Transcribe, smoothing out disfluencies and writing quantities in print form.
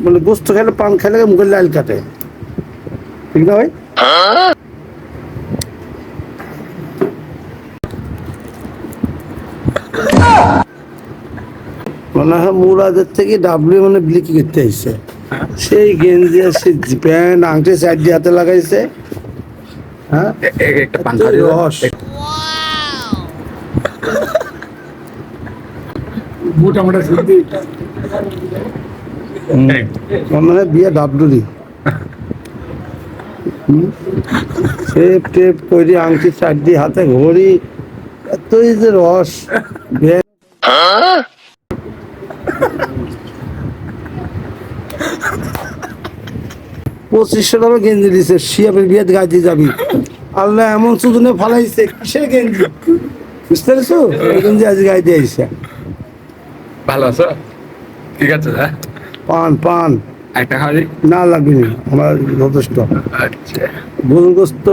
মানে গোস্ত খেলে পান খেলে মুখের লাল কাটে, ঠিক না ভাই? মনে হয় মুরাদের থেকে ডাবলি মানে বিক্রি করতে আসছে, সেই গেঞ্জি আর সে প্যান্ট আংটি সাইড দিয়ে হাতে লাগাইছে। হ্যাঁ, একটা পাংখা রস মোটামুটি শুনতে মনে হয় বিয়ে ডাবডুরি। টেপ টেপ করে আংটি সাইড দিয়ে হাতে ঘড়ি, এতই যে রস। 2500 টাকা গেঞ্জি দিছে, শিয়াবের বিয়েতে গাইতে যাবি, আল্লাহ এমন সুজনে ফালাইছে, কিসের গেঞ্জি বুঝতে পারছো? এই গেঞ্জি আজ গাইতে আইসে। ভালো আছো? ঠিক আছে। হ্যাঁ, পান পান একটা খাওয়ারি না লাগবে না, আমার যথেষ্ট। আচ্ছা, গরুর গোস্ত